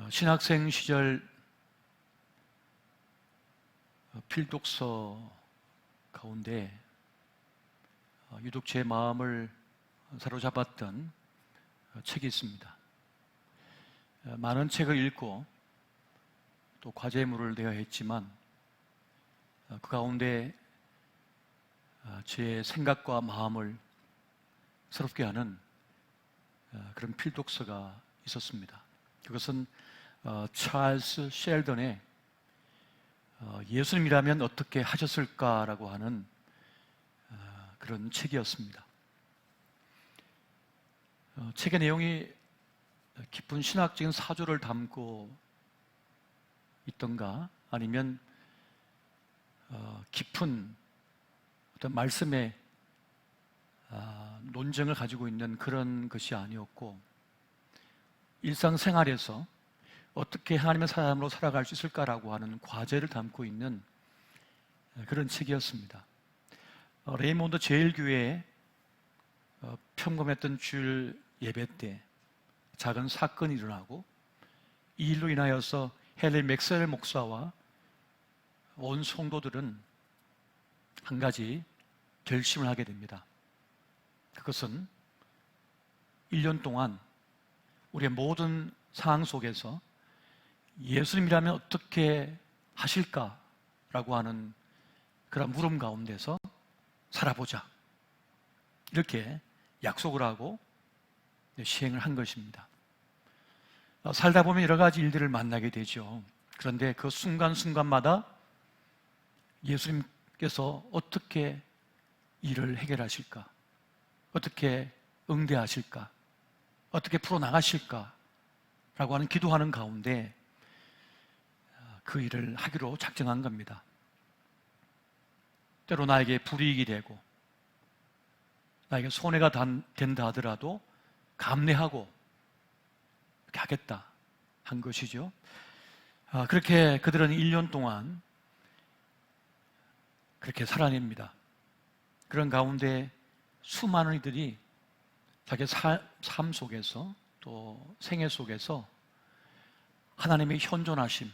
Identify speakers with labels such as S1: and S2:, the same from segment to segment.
S1: 신학생 시절 필독서 가운데 유독 제 마음을 사로잡았던 책이 있습니다. 많은 책을 읽고 또 과제물을 내야 했지만 그 가운데 제 생각과 마음을 새롭게 하는 그런 필독서가 있었습니다. 그것은 찰스 셸던의 예수님이라면 어떻게 하셨을까라고 하는 그런 책이었습니다. 책의 내용이 깊은 신학적인 사조를 담고 있던가 아니면 깊은 어떤 말씀의 논쟁을 가지고 있는 그런 것이 아니었고, 일상생활에서 어떻게 하나님의 사람으로 살아갈 수 있을까라고 하는 과제를 담고 있는 그런 책이었습니다. 레이몬드 제일교회에 평범했던 주일 예배 때 작은 사건이 일어나고, 이 일로 인하여서 헨리 맥스웰 목사와 온 성도들은 한 가지 결심을 하게 됩니다. 그것은 1년 동안 우리의 모든 상황 속에서 예수님이라면 어떻게 하실까라고 하는 그런 물음 가운데서 살아보자, 이렇게 약속을 하고 시행을 한 것입니다. 살다 보면 여러 가지 일들을 만나게 되죠. 그런데 그 순간순간마다 예수님께서 어떻게 일을 해결하실까, 어떻게 응대하실까, 어떻게 풀어나가실까 라고 하는 기도하는 가운데 그 일을 하기로 작정한 겁니다. 때로 나에게 불이익이 되고 나에게 손해가 된다 하더라도 감내하고 이렇게 하겠다 한 것이죠. 그렇게 그들은 1년 동안 그렇게 살아냅니다. 그런 가운데 수많은 이들이 자기 삶 속에서 또 생애 속에서 하나님의 현존하심,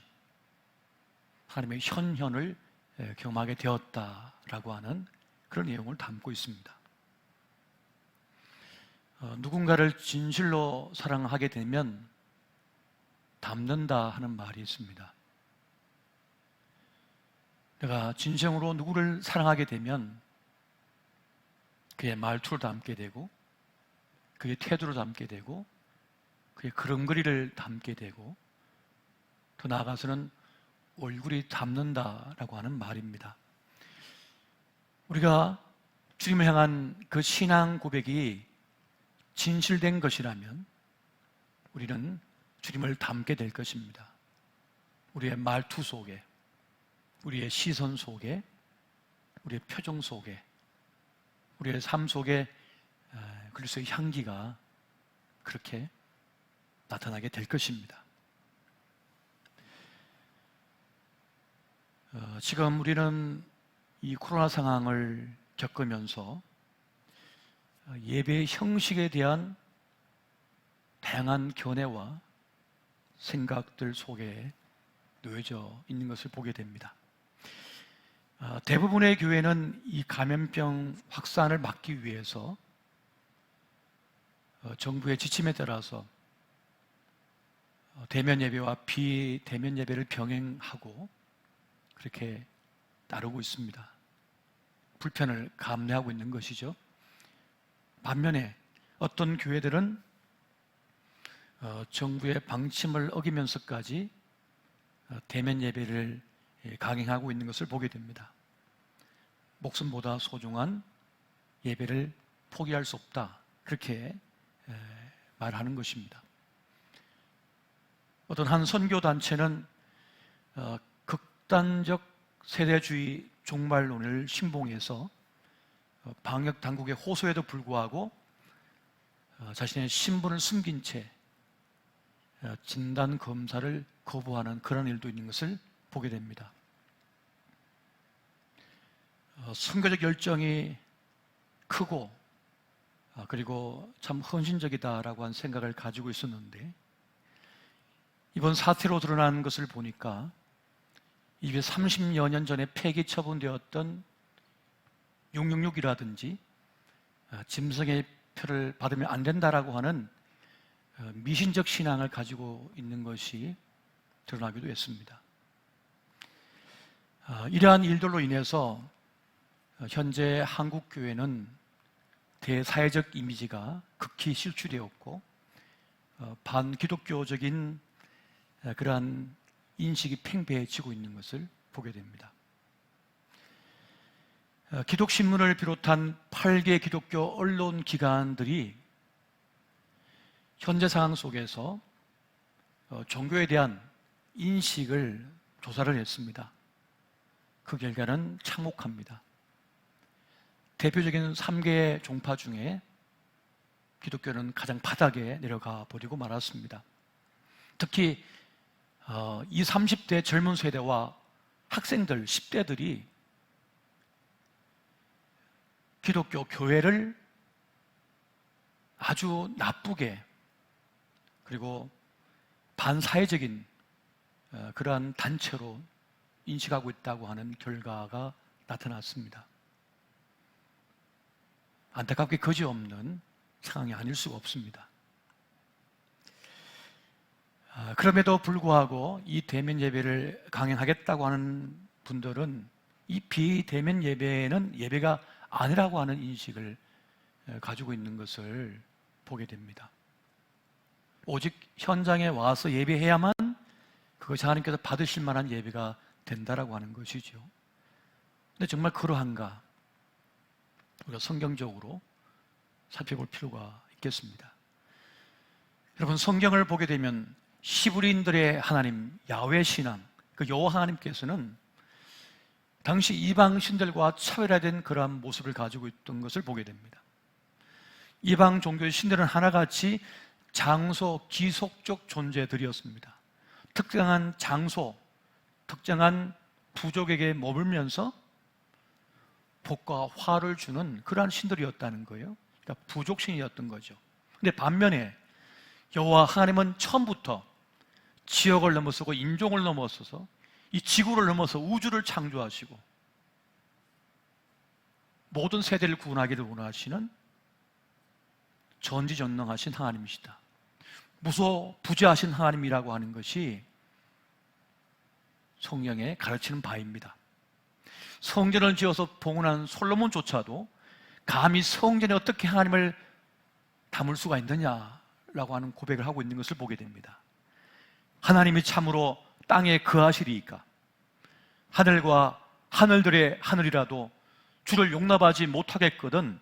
S1: 하나님의 현현을 경험하게 되었다라고 하는 그런 내용을 담고 있습니다. 누군가를 진실로 사랑하게 되면 닮는다 하는 말이 있습니다. 내가 진정으로 누구를 사랑하게 되면 그의 말투를 담게 되고, 그의 태도를 담게 되고, 그의 그런거리를 담게 되고, 더 나아가서는 얼굴이 닮는다라고 하는 말입니다. 우리가 주님을 향한 그 신앙 고백이 진실된 것이라면 우리는 주님을 닮게 될 것입니다. 우리의 말투 속에, 우리의 시선 속에, 우리의 표정 속에, 우리의 삶 속에 그리스도의 향기가 그렇게 나타나게 될 것입니다. 지금 우리는 이 코로나 상황을 겪으면서 예배의 형식에 대한 다양한 견해와 생각들 속에 놓여져 있는 것을 보게 됩니다. 대부분의 교회는 이 감염병 확산을 막기 위해서 정부의 지침에 따라서 대면 예배와 비대면 예배를 병행하고 그렇게 따르고 있습니다. 불편을 감내하고 있는 것이죠. 반면에 어떤 교회들은 정부의 방침을 어기면서까지 대면 예배를 강행하고 있는 것을 보게 됩니다. 목숨보다 소중한 예배를 포기할 수 없다, 그렇게 말하는 것입니다. 어떤 한 선교단체는 극단적 세대주의 종말론을 신봉해서 방역 당국의 호소에도 불구하고 자신의 신분을 숨긴 채 진단 검사를 거부하는 그런 일도 있는 것을 보게 됩니다. 선교적 열정이 크고 그리고 참 헌신적이다라고 한 생각을 가지고 있었는데, 이번 사태로 드러난 것을 보니까 230여 년 전에 폐기 처분되었던 666이라든지 짐승의 표를 받으면 안 된다라고 하는 미신적 신앙을 가지고 있는 것이 드러나기도 했습니다. 이러한 일들로 인해서 현재 한국 교회는 대사회적 이미지가 극히 실추되었고 반기독교적인 그러한 인식이 팽배해지고 있는 것을 보게 됩니다. 기독신문을 비롯한 8개 기독교 언론 기관들이 현재 상황 속에서 종교에 대한 인식을 조사를 했습니다. 그 결과는 참혹합니다. 대표적인 3개 종파 중에 기독교는 가장 바닥에 내려가 버리고 말았습니다. 특히 20, 30대 젊은 세대와 학생들, 10대들이 기독교 교회를 아주 나쁘게 그리고 반사회적인 그러한 단체로 인식하고 있다고 하는 결과가 나타났습니다. 안타깝게 거지없는 상황이 아닐 수가 없습니다. 그럼에도 불구하고 이 대면 예배를 강행하겠다고 하는 분들은 이 비대면 예배는 예배가 아니라고 하는 인식을 가지고 있는 것을 보게 됩니다. 오직 현장에 와서 예배해야만 그것이 하나님께서 받으실 만한 예배가 된다라고 하는 것이죠. 근데 정말 그러한가? 우리가 성경적으로 살펴볼 필요가 있겠습니다. 여러분, 성경을 보게 되면 히브리인들의 하나님 야훼 신앙, 그 여호와 하나님께서는 당시 이방 신들과 차별화된 그러한 모습을 가지고 있던 것을 보게 됩니다. 이방 종교의 신들은 하나같이 장소, 기속적 존재들이었습니다. 특정한 장소, 특정한 부족에게 머물면서 복과 화를 주는 그러한 신들이었다는 거예요. 그러니까 부족신이었던 거죠. 근데 반면에 여호와 하나님은 처음부터 지역을 넘어서고 인종을 넘어서서 이 지구를 넘어서 우주를 창조하시고 모든 세대를 구원하기를 원하시는 전지전능하신 하나님이시다. 무소부재하신 하나님이라고 하는 것이 성경에 가르치는 바입니다. 성전을 지어서 봉헌한 솔로몬조차도 감히 성전에 어떻게 하나님을 담을 수가 있느냐라고 하는 고백을 하고 있는 것을 보게 됩니다. 하나님이 참으로 땅에 거하시리이까? 하늘과 하늘들의 하늘이라도 주를 용납하지 못하겠거든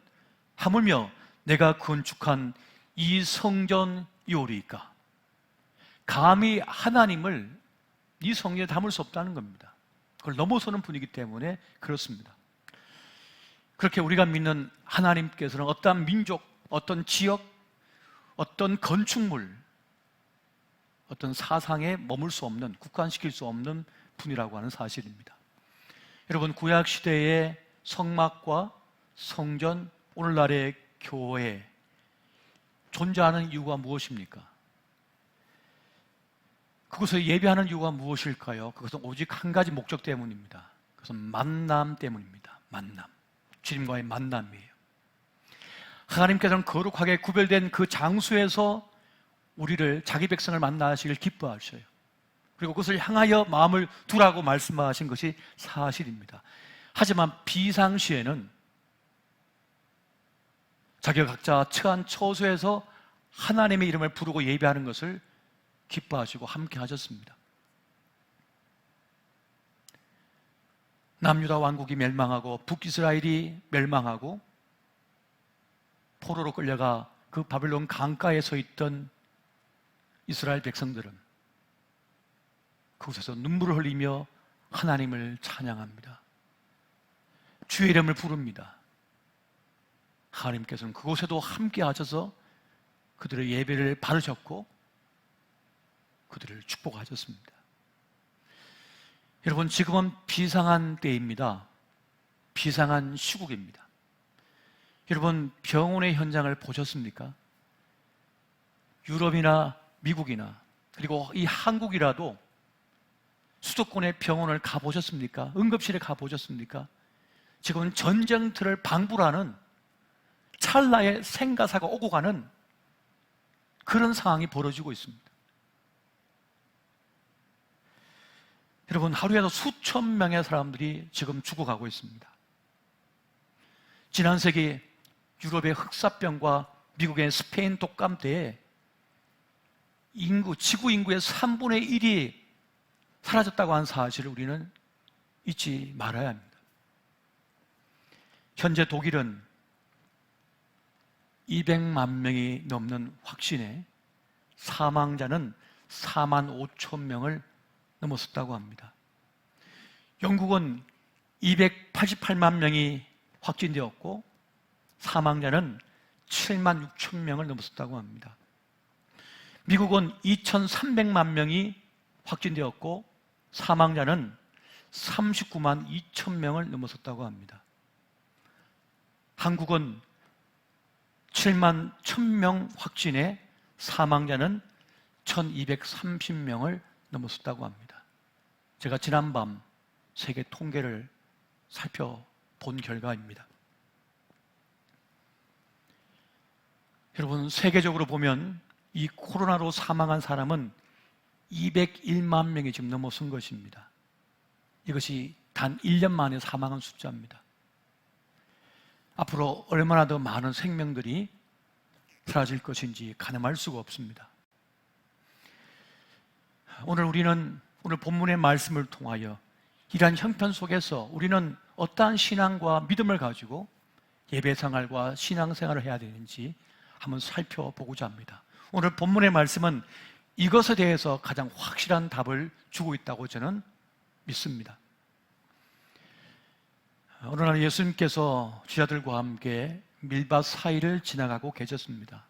S1: 하물며 내가 건축한 이 성전이오리이까? 감히 하나님을 이 성전에 담을 수 없다는 겁니다. 그걸 넘어서는 분이기 때문에 그렇습니다. 그렇게 우리가 믿는 하나님께서는 어떤 민족, 어떤 지역, 어떤 건축물, 어떤 사상에 머물 수 없는, 국한시킬 수 없는 분이라고 하는 사실입니다. 여러분, 구약시대의 성막과 성전, 오늘날의 교회 존재하는 이유가 무엇입니까? 그것을 예배하는 이유가 무엇일까요? 그것은 오직 한 가지 목적 때문입니다. 그것은 만남 때문입니다. 만남. 주님과의 만남이에요. 하나님께서는 거룩하게 구별된 그 장소에서 우리를, 자기 백성을 만나시길 기뻐하셔요. 그리고 그것을 향하여 마음을 두라고 말씀하신 것이 사실입니다. 하지만 비상시에는 자기가 각자 처한 처소에서 하나님의 이름을 부르고 예배하는 것을 기뻐하시고 함께 하셨습니다. 남유다 왕국이 멸망하고 북이스라엘이 멸망하고 포로로 끌려가 그 바벨론 강가에 서 있던 이스라엘 백성들은 그곳에서 눈물을 흘리며 하나님을 찬양합니다. 주의 이름을 부릅니다. 하나님께서는 그곳에도 함께 하셔서 그들의 예배를 받으셨고 그들을 축복하셨습니다. 여러분, 지금은 비상한 때입니다. 비상한 시국입니다. 여러분, 병원의 현장을 보셨습니까? 유럽이나 미국이나 그리고 이 한국이라도 수도권의 병원을 가보셨습니까? 응급실에 가보셨습니까? 지금은 전쟁터를 방불하는 찰나의 생가사가 오고 가는 그런 상황이 벌어지고 있습니다. 여러분, 하루에도 수천 명의 사람들이 지금 죽어가고 있습니다. 지난 세기 유럽의 흑사병과 미국의 스페인 독감 때에 지구 인구의 3분의 1이 사라졌다고 하는 사실을 우리는 잊지 말아야 합니다. 현재 독일은 200만 명이 넘는 확진에 사망자는 4만 5천 명을 넘었었다고 합니다. 영국은 288만 명이 확진되었고 사망자는 7만 6천 명을 넘었었다고 합니다. 미국은 2,300만 명이 확진되었고 사망자는 39만 2천 명을 넘었었다고 합니다. 한국은 7만 1,000명 확진에 사망자는 1,230명을 넘었었다고 합니다. 제가 지난밤 세계 통계를 살펴본 결과입니다. 여러분, 세계적으로 보면 이 코로나로 사망한 사람은 201만 명이 지금 넘어선 것입니다. 이것이 단 1년 만에 사망한 숫자입니다. 앞으로 얼마나 더 많은 생명들이 사라질 것인지 가늠할 수가 없습니다. 오늘 본문의 말씀을 통하여 이러한 형편 속에서 우리는 어떠한 신앙과 믿음을 가지고 예배생활과 신앙생활을 해야 되는지 한번 살펴보고자 합니다. 오늘 본문의 말씀은 이것에 대해서 가장 확실한 답을 주고 있다고 저는 믿습니다. 어느 날 예수님께서 제자들과 함께 밀밭 사이를 지나가고 계셨습니다.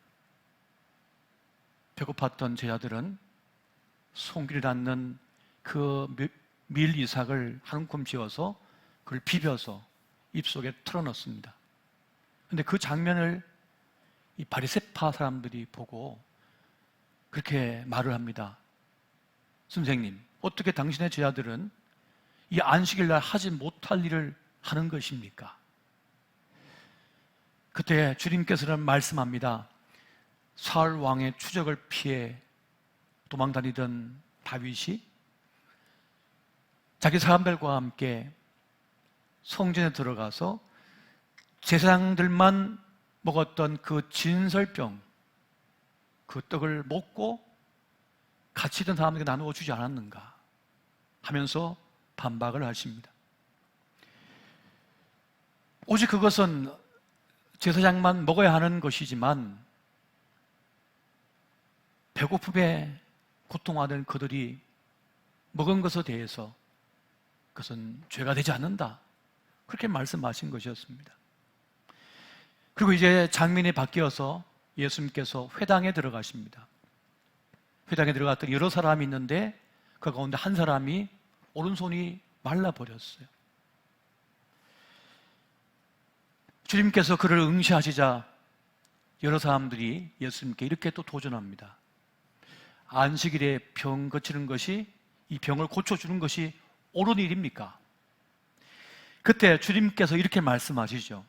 S1: 배고팠던 제자들은 송길이 닿는 그 밀 이삭을 한 움큼 쥐어서 그걸 비벼서 입속에 틀어넣습니다. 그런데 그 장면을 이 바리새파 사람들이 보고 그렇게 말을 합니다. 선생님, 어떻게 당신의 제자들은 이 안식일 날 하지 못할 일을 하는 것입니까? 그때 주님께서는 말씀합니다. 사울 왕의 추적을 피해 도망다니던 다윗이 자기 사람들과 함께 성전에 들어가서 제사장들만 먹었던 그 진설병, 그 떡을 먹고 같이 있던 사람에게 나누어 주지 않았는가 하면서 반박을 하십니다. 오직 그것은 제사장만 먹어야 하는 것이지만 배고픔에 고통하던 그들이 먹은 것에 대해서 그것은 죄가 되지 않는다, 그렇게 말씀하신 것이었습니다. 그리고 이제 장면이 바뀌어서 예수님께서 회당에 들어가십니다. 회당에 들어갔더니 여러 사람이 있는데 그 가운데 한 사람이 오른손이 말라버렸어요. 주님께서 그를 응시하시자 여러 사람들이 예수님께 이렇게 또 도전합니다. 안식일에 병 고치는 것이, 이 병을 고쳐주는 것이 옳은 일입니까? 그때 주님께서 이렇게 말씀하시죠.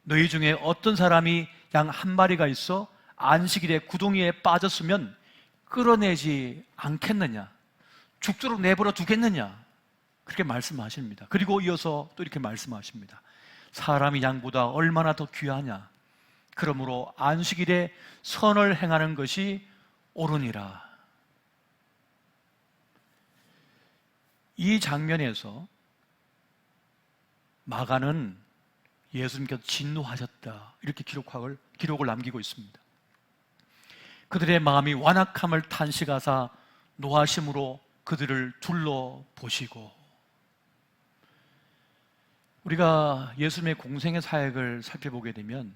S1: 너희 중에 어떤 사람이 양 한 마리가 있어 안식일에 구덩이에 빠졌으면 끌어내지 않겠느냐? 죽도록 내버려 두겠느냐? 그렇게 말씀하십니다. 그리고 이어서 또 이렇게 말씀하십니다. 사람이 양보다 얼마나 더 귀하냐? 그러므로 안식일에 선을 행하는 것이 옳으니라. 이 장면에서 마가는 예수님께서 진노하셨다, 이렇게 기록을 남기고 있습니다. 그들의 마음이 완악함을 탄식하사 노하심으로 그들을 둘러보시고, 우리가 예수님의 공생의 사역을 살펴보게 되면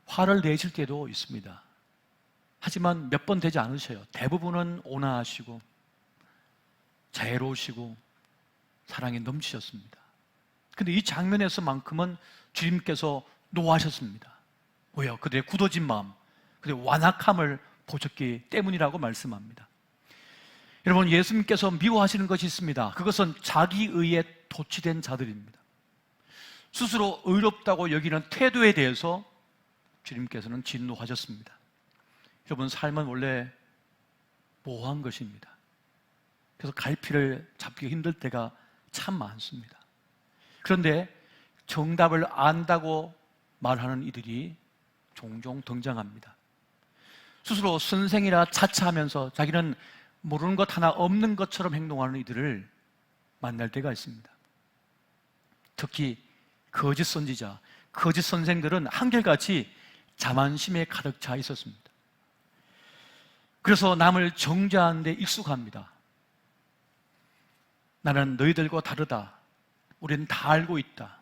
S1: 화를 내실 때도 있습니다. 하지만 몇 번 되지 않으셔요. 대부분은 온화하시고 자애로우시고 사랑에 넘치셨습니다. 근데 이 장면에서만큼은 주님께서 노하셨습니다. 왜요? 그들의 굳어진 마음, 그들의 완악함을 보셨기 때문이라고 말씀합니다. 여러분, 예수님께서 미워하시는 것이 있습니다. 그것은 자기의에 도취된 자들입니다. 스스로 의롭다고 여기는 태도에 대해서 주님께서는 진노하셨습니다. 여러분, 삶은 원래 모호한 것입니다. 그래서 갈피를 잡기 힘들 때가 참 많습니다. 그런데 정답을 안다고 말하는 이들이 종종 등장합니다. 스스로 선생이라 자처하면서 자기는 모르는 것 하나 없는 것처럼 행동하는 이들을 만날 때가 있습니다. 특히 거짓 선지자, 거짓 선생들은 한결같이 자만심에 가득 차 있었습니다. 그래서 남을 정죄하는 데 익숙합니다. 나는 너희들과 다르다. 우리는 다 알고 있다.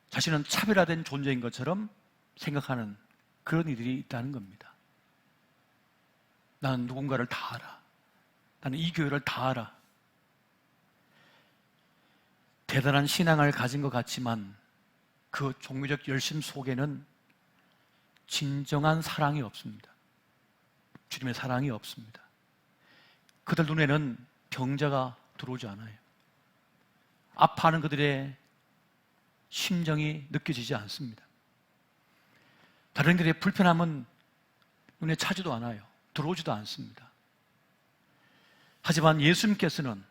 S1: 자신은 차별화된 존재인 것처럼 생각하는 그런 이들이 있다는 겁니다. 나는 누군가를 다 알아. 나는 이 교회를 다 알아. 대단한 신앙을 가진 것 같지만 그 종교적 열심 속에는 진정한 사랑이 없습니다. 주님의 사랑이 없습니다. 그들 눈에는 병자가 들어오지 않아요. 아파하는 그들의 심정이 느껴지지 않습니다. 다른 그들의 불편함은 눈에 차지도 않아요. 들어오지도 않습니다. 하지만 예수님께서는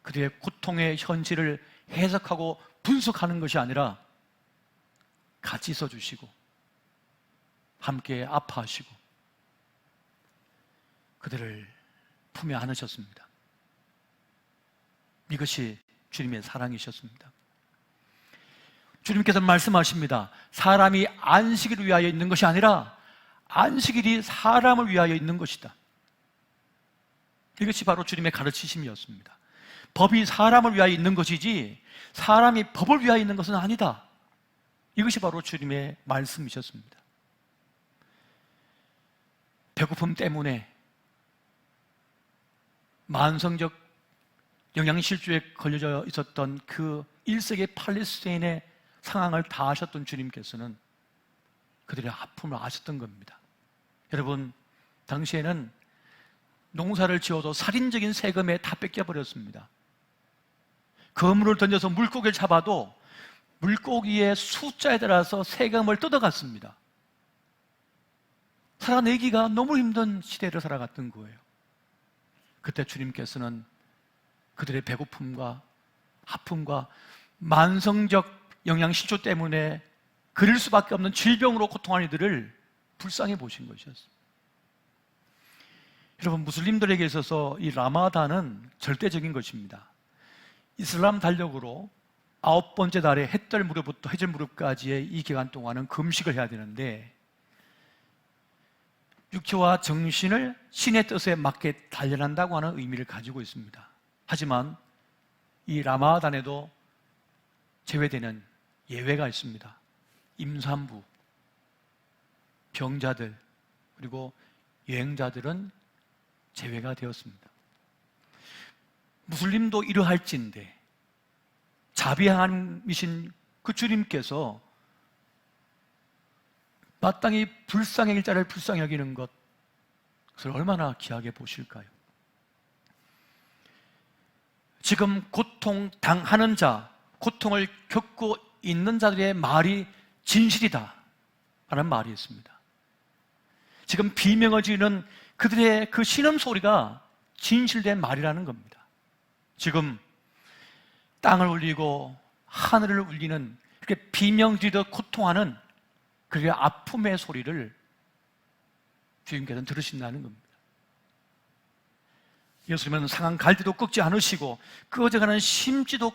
S1: 그들의 고통의 현실을 해석하고 분석하는 것이 아니라 같이 있어주시고 함께 아파하시고 그들을 품에 안으셨습니다. 이것이 주님의 사랑이셨습니다. 주님께서는 말씀하십니다. 사람이 안식일을 위하여 있는 것이 아니라 안식일이 사람을 위하여 있는 것이다. 이것이 바로 주님의 가르치심이었습니다. 법이 사람을 위하여 있는 것이지 사람이 법을 위하여 있는 것은 아니다. 이것이 바로 주님의 말씀이셨습니다. 배고픔 때문에 만성적 영양실조에 걸려져 있었던 그 1세기 팔레스타인의 상황을 다 아셨던 주님께서는 그들의 아픔을 아셨던 겁니다. 여러분, 당시에는 농사를 지어도 살인적인 세금에 다 뺏겨버렸습니다. 그물을 던져서 물고기를 잡아도 물고기의 숫자에 따라서 세금을 뜯어갔습니다. 살아내기가 너무 힘든 시대를 살아갔던 거예요. 그때 주님께서는 그들의 배고픔과 아픔과 만성적 영양실조 때문에 그릴 수밖에 없는 질병으로 고통하는 이들을 불쌍히 보신 것이었습니다. 여러분, 무슬림들에게 있어서 이 라마단은 절대적인 것입니다. 이슬람 달력으로 9번째 달에 햇달 무렵부터 해질 무렵까지의 이 기간 동안은 금식을 해야 되는데 육체와 정신을 신의 뜻에 맞게 단련한다고 하는 의미를 가지고 있습니다. 하지만 이 라마단에도 제외되는 예외가 있습니다. 임산부, 병자들, 그리고 여행자들은 제외가 되었습니다. 무슬림도 이러할진데 자비하심이신 그 주님께서 마땅히 불쌍히 일자를 불쌍히 여기는 것을 얼마나 귀하게 보실까요? 지금 고통당하는 자, 고통을 겪고 있는 자들의 말이 진실이다 라는 말이 있습니다. 지금 비명을 지르는 그들의 그 신음소리가 진실된 말이라는 겁니다. 지금 땅을 울리고 하늘을 울리는 그렇게 비명 지르듯 고통하는 그의 아픔의 소리를 주님께서는 들으신다는 겁니다. 예수님은 상한 갈대도 꺾지 않으시고 꺼져가는 심지도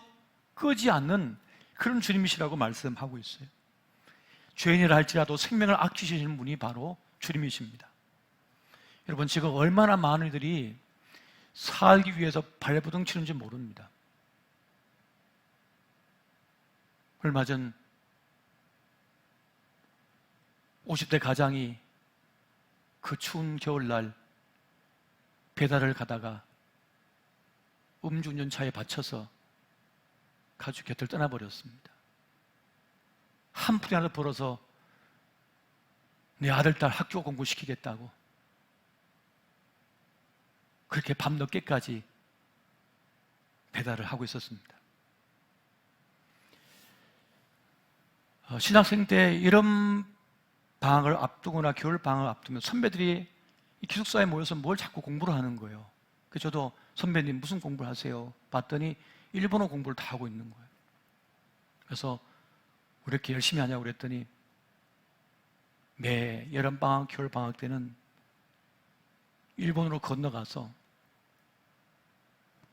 S1: 끄지 않는 그런 주님이시라고 말씀하고 있어요. 죄인이라 할지라도 생명을 아끼시는 분이 바로 주님이십니다. 여러분, 지금 얼마나 많은 이들이 살기 위해서 발버둥 치는지 모릅니다. 얼마 전 50대 가장이 그 추운 겨울날 배달을 가다가 음주운전차에 받쳐서 가족 곁을 떠나버렸습니다. 한 푼이라도 벌어서 내 아들, 딸 학교 공부시키겠다고 그렇게 밤늦게까지 배달을 하고 있었습니다. 신학생 때 여름 방학을 앞두거나 겨울 방학을 앞두면 선배들이 기숙사에 모여서 뭘 자꾸 공부를 하는 거예요. 그래서 저도 선배님 무슨 공부를 하세요? 봤더니 일본어 공부를 다 하고 있는 거예요. 그래서 왜 이렇게 열심히 하냐고 그랬더니 매 여름방학, 겨울방학 때는 일본으로 건너가서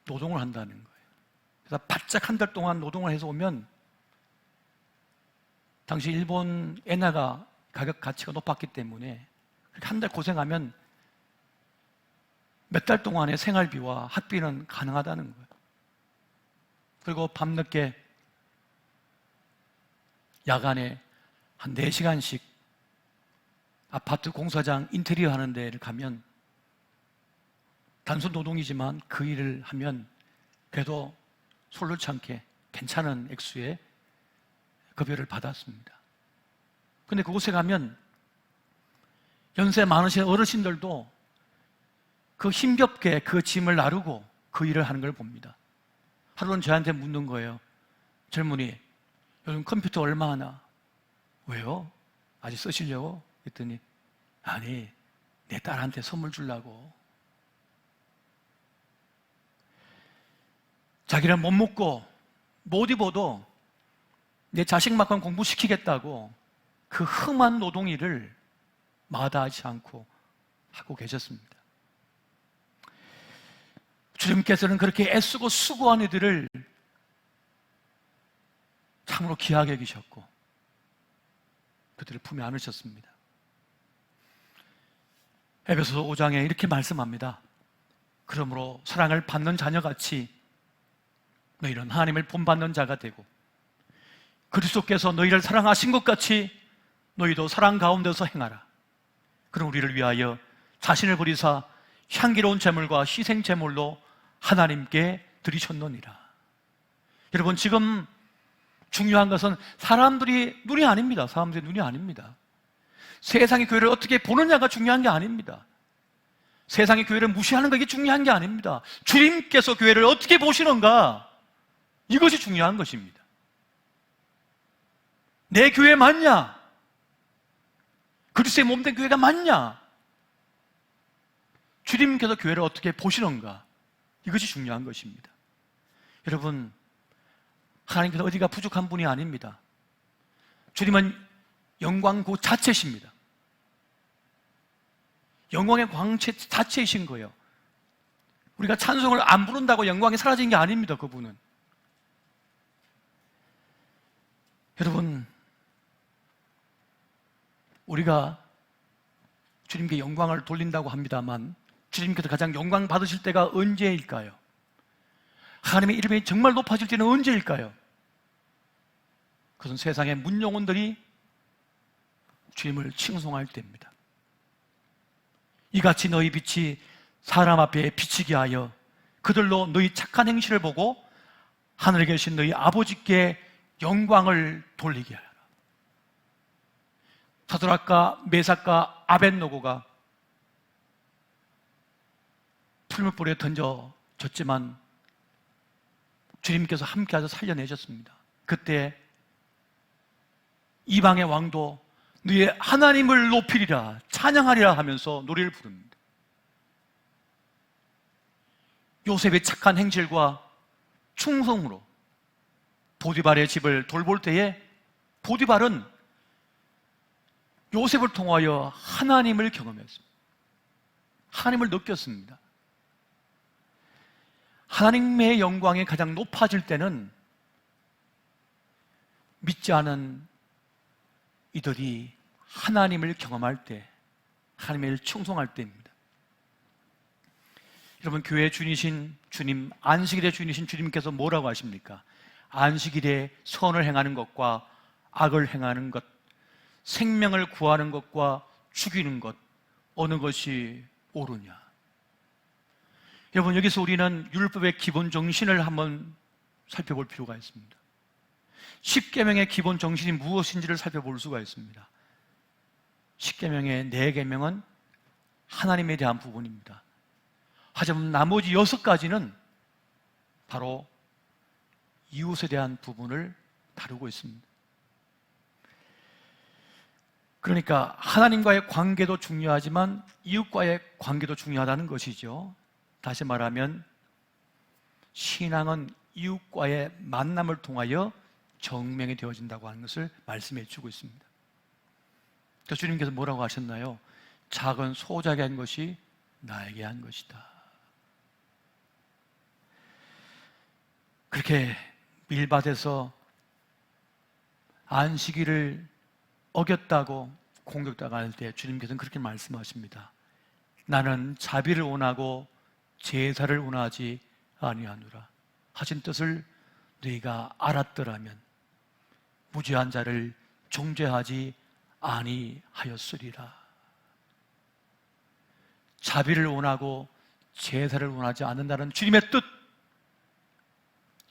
S1: 노동을 한다는 거예요. 그래서 바짝 한 달 동안 노동을 해서 오면 당시 일본 엔화가 가격 가치가 높았기 때문에 한 달 고생하면 몇 달 동안의 생활비와 학비는 가능하다는 거예요. 그리고 밤늦게 야간에 한 4시간씩 아파트 공사장 인테리어 하는 데를 가면 단순 노동이지만 그 일을 하면 그래도 솔로치 않게 괜찮은 액수의 급여를 받았습니다. 근데 그곳에 가면 연세 많으신 어르신들도 그 힘겹게 그 짐을 나르고 그 일을 하는 걸 봅니다. 하루는 저한테 묻는 거예요. 젊은이, 요즘 컴퓨터 얼마 하나? 왜요? 아직 쓰시려고? 그랬더니 아니, 내 딸한테 선물 주려고. 자기는 못 먹고 못 입어도 내 자식만큼 공부시키겠다고 그 험한 노동일을 마다하지 않고 하고 계셨습니다. 주님께서는 그렇게 애쓰고 수고한 이들을 참으로 귀하게 여기셨고 그들을 품에 안으셨습니다. 에베소서 5장에 이렇게 말씀합니다. 그러므로 사랑을 받는 자녀같이 너희는 하나님을 본받는 자가 되고 그리스도께서 너희를 사랑하신 것 같이 너희도 사랑 가운데서 행하라. 그럼 우리를 위하여 자신을 버리사 향기로운 제물과 희생 제물로 하나님께 드리셨느니라. 여러분, 지금 중요한 것은 사람들이 눈이 아닙니다. 사람들의 눈이 아닙니다. 세상의 교회를 어떻게 보느냐가 중요한 게 아닙니다. 세상의 교회를 무시하는 것이 중요한 게 아닙니다. 주님께서 교회를 어떻게 보시는가, 이것이 중요한 것입니다. 내 교회 맞냐? 그리스도의 몸된 교회가 맞냐? 주님께서 교회를 어떻게 보시는가, 이것이 중요한 것입니다. 여러분, 하나님께서 어디가 부족한 분이 아닙니다. 주님은 영광 그 자체십니다. 영광의 광채 자체이신 거예요. 우리가 찬송을 안 부른다고 영광이 사라진 게 아닙니다. 그분은. 여러분, 우리가 주님께 영광을 돌린다고 합니다만 주님께서 가장 영광 받으실 때가 언제일까요? 하나님의 이름이 정말 높아질 때는 언제일까요? 그것은 세상의 문영혼들이 주님을 칭송할 때입니다. 이같이 너희 빛이 사람 앞에 비치게 하여 그들로 너희 착한 행실을 보고 하늘에 계신 너희 아버지께 영광을 돌리게 하라. 사드락과 메삭과 아벳노고가 풀무불에 던져졌지만 주님께서 함께하셔서 살려내셨습니다. 그때 이방의 왕도 너희 하나님을 높이리라 찬양하리라 하면서 노래를 부릅니다. 요셉의 착한 행실과 충성으로 보디발의 집을 돌볼 때에 보디발은 요셉을 통하여 하나님을 경험했습니다. 하나님을 느꼈습니다. 하나님의 영광이 가장 높아질 때는 믿지 않은 이들이 하나님을 경험할 때, 하나님을 충성할 때입니다. 여러분, 교회의 주인이신 주님, 안식일의 주인이신 주님께서 뭐라고 하십니까? 안식일에 선을 행하는 것과 악을 행하는 것, 생명을 구하는 것과 죽이는 것, 어느 것이 옳으냐? 여러분, 여기서 우리는 율법의 기본 정신을 한번 살펴볼 필요가 있습니다. 10계명의 기본 정신이 무엇인지를 살펴볼 수가 있습니다. 십계명의 4계명은 하나님에 대한 부분입니다. 하지만 나머지 6가지는 바로 이웃에 대한 부분을 다루고 있습니다. 그러니까 하나님과의 관계도 중요하지만 이웃과의 관계도 중요하다는 것이죠. 다시 말하면 신앙은 이웃과의 만남을 통하여 정명이 되어진다고 하는 것을 말씀해 주고 있습니다. 또 주님께서 뭐라고 하셨나요? 작은 소작에 한 것이 나에게 한 것이다. 그렇게 밀밭에서 안식일을 어겼다고 공격당할 때 주님께서는 그렇게 말씀하십니다. 나는 자비를 원하고 제사를 원하지 아니하노라. 하신 뜻을 너희가 알았더라면 무죄한 자를 정죄하지 아니하였으리라. 자비를 원하고 제사를 원하지 않는다는 주님의 뜻,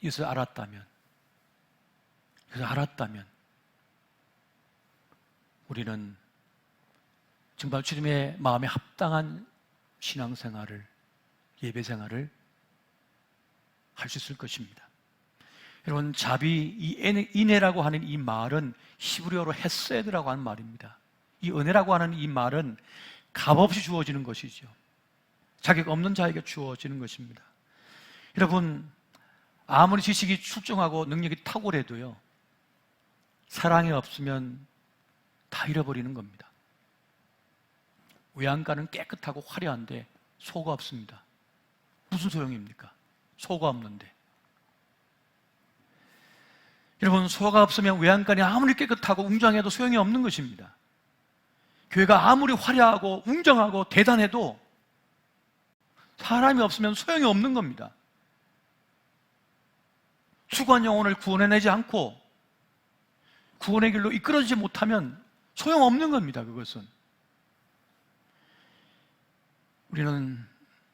S1: 이것을 알았다면, 우리는 정말 주님의 마음에 합당한 신앙생활을, 예배생활을 할 수 있을 것입니다. 여러분, 자비, 이 인애라고 하는 이 말은 히브리어로 헤세드라고 하는 말입니다. 이 은혜라고 하는 이 말은 값없이 주어지는 것이죠. 자격 없는 자에게 주어지는 것입니다. 여러분, 아무리 지식이 출중하고 능력이 탁월해도요, 사랑이 없으면 다 잃어버리는 겁니다. 외양간은 깨끗하고 화려한데 소가 없습니다. 무슨 소용입니까? 소가 없는데. 여러분, 소가 없으면 외양간이 아무리 깨끗하고 웅장해도 소용이 없는 것입니다. 교회가 아무리 화려하고 웅장하고 대단해도 사람이 없으면 소용이 없는 겁니다. 죽은 영혼을 구원해내지 않고 구원의 길로 이끌어지지 못하면 소용없는 겁니다. 그것은. 우리는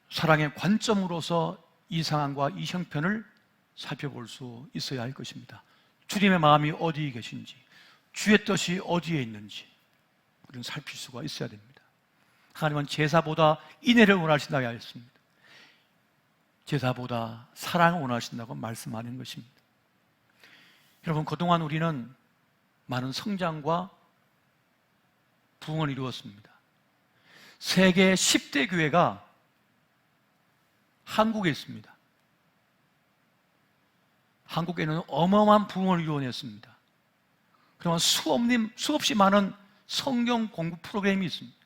S1: 사랑의 관점으로서 이 상황과 이 형편을 살펴볼 수 있어야 할 것입니다. 주님의 마음이 어디에 계신지, 주의 뜻이 어디에 있는지 우리는 살필 수가 있어야 됩니다. 하나님은 제사보다 인애를 원하신다고 하셨습니다. 제사보다 사랑을 원하신다고 말씀하는 것입니다. 여러분, 그동안 우리는 많은 성장과 부흥을 이루었습니다. 세계 10대 교회가 한국에 있습니다. 한국에는 어마어마한 부흥을 이루어냈습니다. 그러면 수없이 많은 성경 공부 프로그램이 있습니다.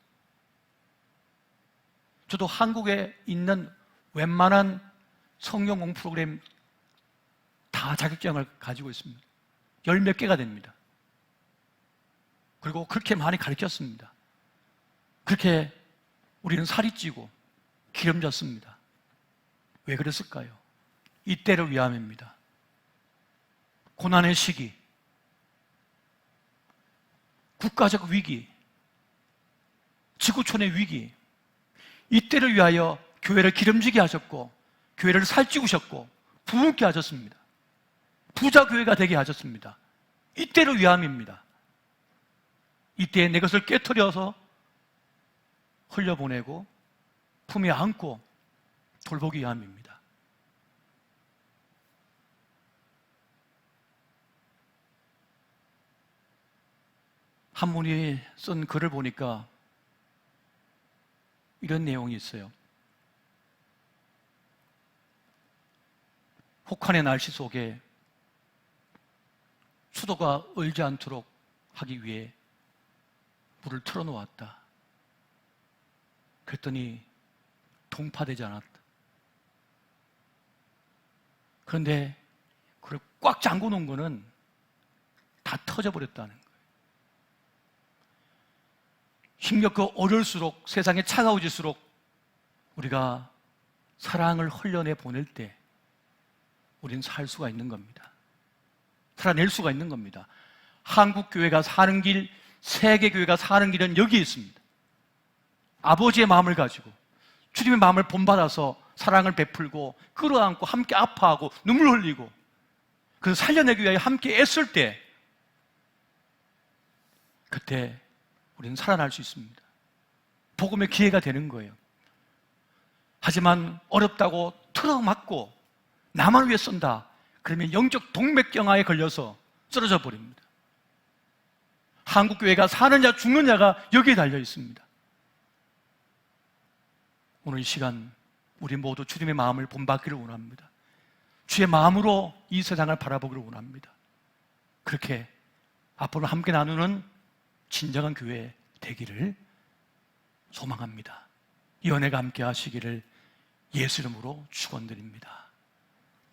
S1: 저도 한국에 있는 웬만한 성경 공부 프로그램 다 자격증을 가지고 있습니다. 10몇 개가 됩니다. 그리고 그렇게 많이 가르쳤습니다. 그렇게 우리는 살이 찌고 기름졌습니다. 왜 그랬을까요? 이때를 위함입니다. 고난의 시기, 국가적 위기, 지구촌의 위기, 이때를 위하여 교회를 기름지게 하셨고 교회를 살찌우셨고 부흥케 하셨습니다. 부자 교회가 되게 하셨습니다. 이때를 위함입니다. 이때에 내 것을 깨트려서 흘려보내고 품에 안고 돌보기 위함입니다. 한 분이 쓴 글을 보니까 이런 내용이 있어요. 혹한의 날씨 속에 수도가 얼지 않도록 하기 위해 불을 틀어놓았다. 그랬더니 동파되지 않았다. 그런데 그걸 꽉 잠궈 놓은 거는 다 터져버렸다는 거예요. 힘겹고 어려울수록, 세상에 차가워질수록 우리가 사랑을 흘려내 보낼 때 우리는 살 수가 있는 겁니다. 살아낼 수가 있는 겁니다. 한국 교회가 사는 길, 세계 교회가 사는 길은 여기에 있습니다. 아버지의 마음을 가지고 주님의 마음을 본받아서 사랑을 베풀고 끌어안고 함께 아파하고 눈물 흘리고 그래서 살려내기 위하여 함께 애쓸 때 그때 우리는 살아날 수 있습니다. 복음의 기회가 되는 거예요. 하지만 어렵다고 틀어막고 나만 위해 쏜다. 그러면 영적 동맥경화에 걸려서 쓰러져 버립니다. 한국교회가 사느냐 죽느냐가 여기에 달려 있습니다. 오늘 이 시간 우리 모두 주님의 마음을 본받기를 원합니다. 주의 마음으로 이 세상을 바라보기를 원합니다. 그렇게 앞으로 함께 나누는 진정한 교회 되기를 소망합니다. 이 은혜가 함께 하시기를 예수 이름으로 축원드립니다.